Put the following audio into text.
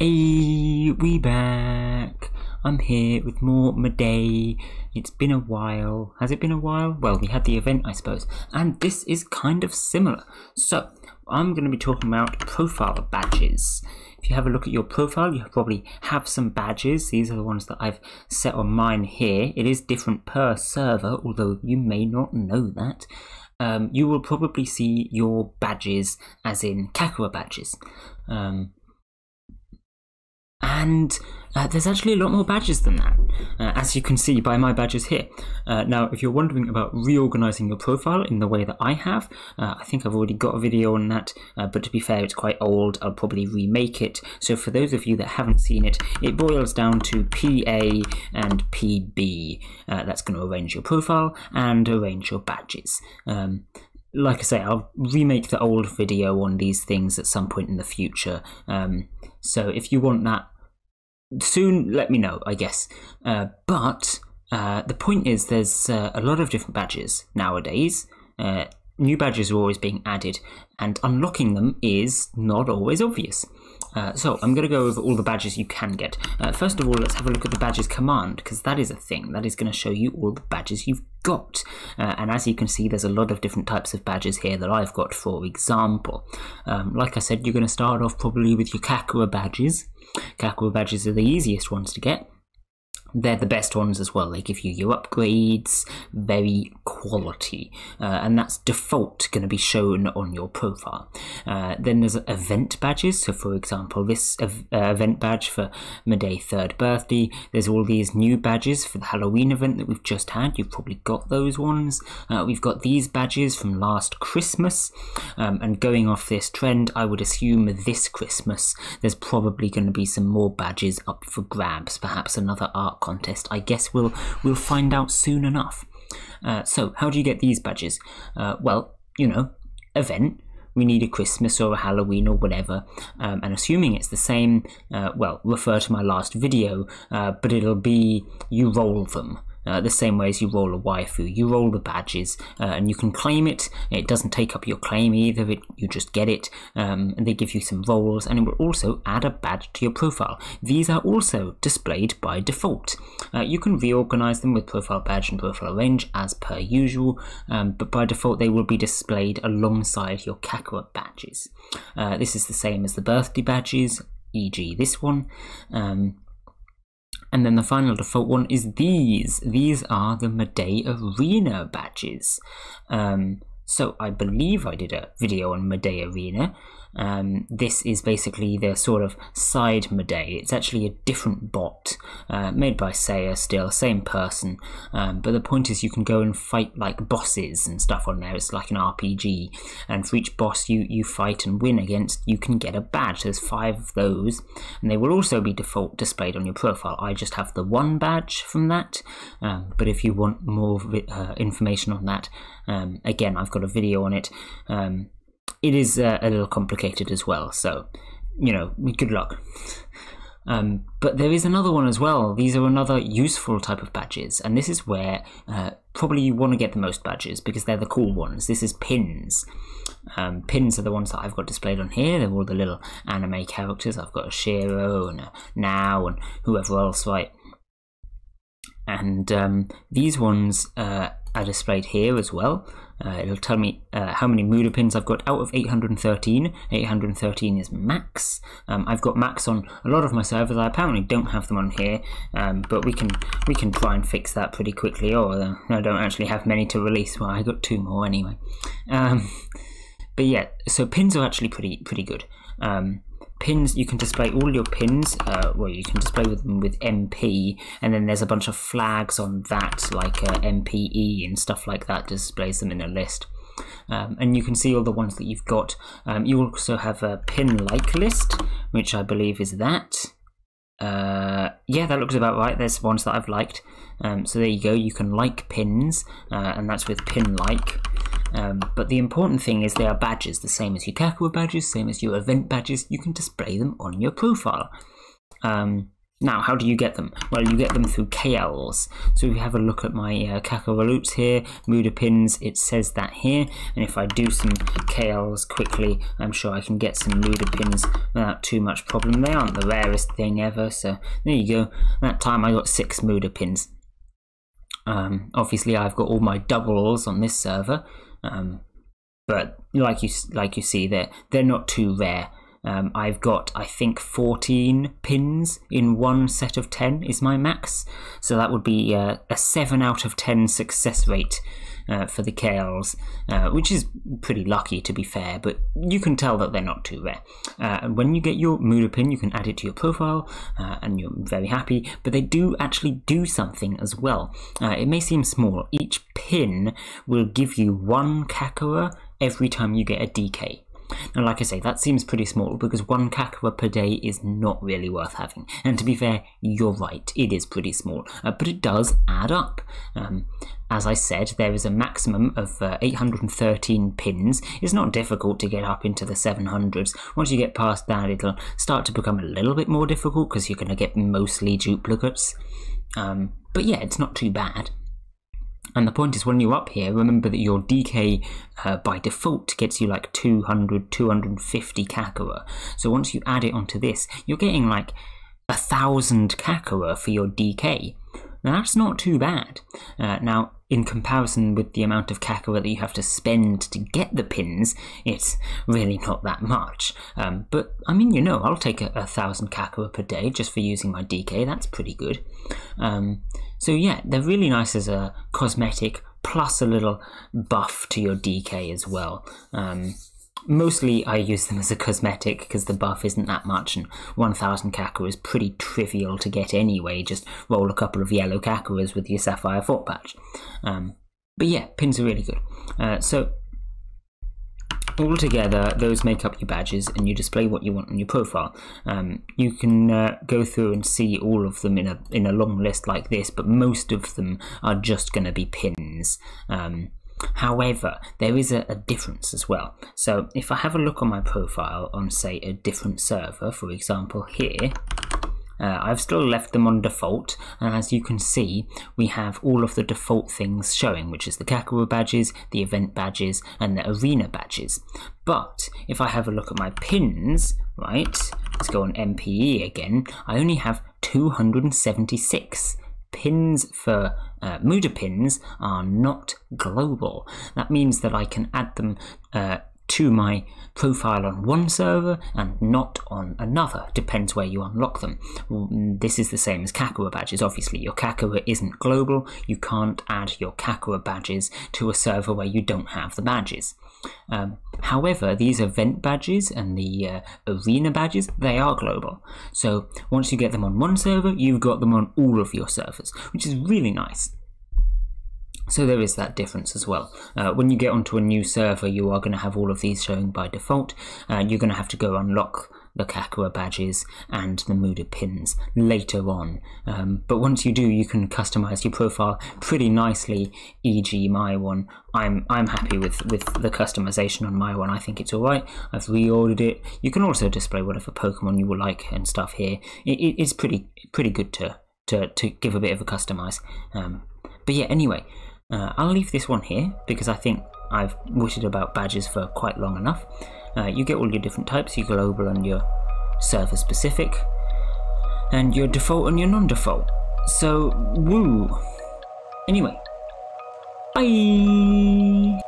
Hey, we back. I'm here with more Mudae. It's been a while. Has it been a while? Well, we had the event, I suppose, and this is kind of similar. So, I'm going to be talking about profile badges. If you have a look at your profile, you probably have some badges. These are the ones that I've set on mine here. It is different per server, although you may not know that. You will probably see your badges as in kakera badges. And there's actually a lot more badges than that, as you can see by my badges here. Now, if you're wondering about reorganizing your profile in the way that I have, I think I've already got a video on that, but to be fair, it's quite old. I'll probably remake it. So for those of you that haven't seen it, it boils down to PA and PB. That's going to arrange your profile and arrange your badges. Like I say, I'll remake the old video on these things at some point in the future. So if you want that soon, let me know, I guess. But the point is there's a lot of different badges nowadays. New badges are always being added, and unlocking them is not always obvious. So I'm going to go over all the badges you can get. First of all, let's have a look at the badges command, because that is a thing. That is going to show you all the badges you've got. And as you can see, there's a lot of different types of badges here that I've got, for example. Like I said, you're going to start off probably with your kakera badges. Kakera badges are the easiest ones to get. They're the best ones as well. They give you your upgrades, very quality, and that's default going to be shown on your profile. Then there's event badges. So for example, this event badge for Mudae 3rd birthday. There's all these new badges for the Halloween event that we've just had. You've probably got those ones. We've got these badges from last Christmas, and going off this trend, I would assume this Christmas there's probably going to be some more badges up for grabs, perhaps another art contest. I guess we'll find out soon enough. So how do you get these badges? Well, you know, event. We need a Christmas or a Halloween or whatever, and assuming it's the same, well, refer to my last video, but it'll be you roll them. The same way as you roll a waifu, you roll the badges, and you can claim it. It doesn't take up your claim either, you just get it, and they give you some rolls, and it will also add a badge to your profile. These are also displayed by default. You can reorganize them with profile badge and profile range as per usual, but by default they will be displayed alongside your kakera badges. This is the same as the birthday badges, e.g. this one. And then the final default one is these. These are the Mudae Arena badges. So I believe I did a video on Mudae Arena. This is basically the sort of side Mudae. It's actually a different bot, made by Saya, still, same person. But the point is you can go and fight like bosses and stuff on there. It's like an RPG. And for each boss you fight and win against, you can get a badge. There's 5 of those. And they will also be default displayed on your profile. I just have the 1 badge from that. But if you want more information on that, again, I've got a video on it. It is a little complicated as well, so, you know, good luck. But there is another one as well. These are another useful type of badges, and this is where probably you want to get the most badges, because they're the cool ones. This is pins. Pins are the ones that I've got displayed on here. They're all the little anime characters. I've got a Shiro and a Now and whoever else, right? And these ones are displayed here as well. It'll tell me how many Mudae pins I've got out of 813. 813 is max. I've got max on a lot of my servers. I apparently don't have them on here, but we can try and fix that pretty quickly. Or I don't actually have many to release. Well, I got 2 more anyway. But yeah, so pins are actually pretty good. Pins, you can display all your pins, well, you can display them with MP, and then there's a bunch of flags on that, like MPE and stuff like that, displays them in a list. And you can see all the ones that you've got. You also have a pin-like list, which I believe is that. Yeah, that looks about right. There's ones that I've liked. So there you go, you can like pins, and that's with pin-like. But the important thing is they are badges, the same as your kakera badges, same as your event badges. You can display them on your profile. Now, how do you get them? Well, you get them through KLs. So if you have a look at my kakera loots here, Mudae pins, it says that here. And if I do some KLs quickly, I'm sure I can get some Mudae pins without too much problem. They aren't the rarest thing ever, so there you go. That time I got 6 Mudae pins. Obviously, I've got all my doubles on this server, but like you see, they're not too rare. I've got, I think, 14 pins in one set of 10 is my max, so that would be a 7 out of 10 success rate for the KLs, which is pretty lucky to be fair, but you can tell that they're not too rare. And when you get your Mudae pin, you can add it to your profile, and you're very happy, but they do actually do something as well. It may seem small. Each pin will give you 1 kakera every time you get a DK. Now, like I say, that seems pretty small because 1 kakera per day is not really worth having. And to be fair, you're right, it is pretty small, but it does add up. As I said, there is a maximum of 813 pins. It's not difficult to get up into the 700s. Once you get past that, it'll start to become a little bit more difficult because you're going to get mostly duplicates. But yeah, it's not too bad. And the point is, when you're up here, remember that your DK by default gets you like 200, 250 kakera. So once you add it onto this, you're getting like 1,000 kakera for your DK. Now that's not too bad. Now, in comparison with the amount of kakera that you have to spend to get the pins, it's really not that much. But I mean, you know, I'll take 1,000 kakera per day just for using my DK. That's pretty good. So yeah, they're really nice as a cosmetic, plus a little buff to your DK as well. Mostly I use them as a cosmetic because the buff isn't that much, and 1,000 kakera is pretty trivial to get anyway. Just roll a couple of yellow kakeras with your Sapphire Fort patch. But yeah, pins are really good. So altogether, those make up your badges, and you display what you want on your profile. You can go through and see all of them in a long list like this, but most of them are just going to be pins. However, there is a difference as well. So if I have a look on my profile on, say, a different server, for example here, I've still left them on default, and as you can see, we have all of the default things showing, which is the kakera badges, the event badges, and the arena badges. But if I have a look at my pins, right, let's go on MPE again, I only have 276. Pins for Mudae pins are not global. That means that I can add them to my profile on one server and not on another. Depends where you unlock them. This is the same as kakera badges. Obviously, your kakera isn't global. You can't add your kakera badges to a server where you don't have the badges. However, these event badges and the arena badges, they are global. So once you get them on one server, you've got them on all of your servers, which is really nice. So there is that difference as well. When you get onto a new server, you are going to have all of these showing by default. You're going to have to go unlock the kakera badges and the Mudae pins later on. But once you do, you can customize your profile pretty nicely, e.g. my one. I'm happy with the customization on my one. I think it's alright. I've reordered it. You can also display whatever Pokemon you would like and stuff here. It's pretty good to give a bit of a customize. But yeah, anyway, I'll leave this one here because I think I've witted about badges for quite long enough. You get all your different types, your global and your server specific, and your default and your non-default. So, woo! Anyway, bye!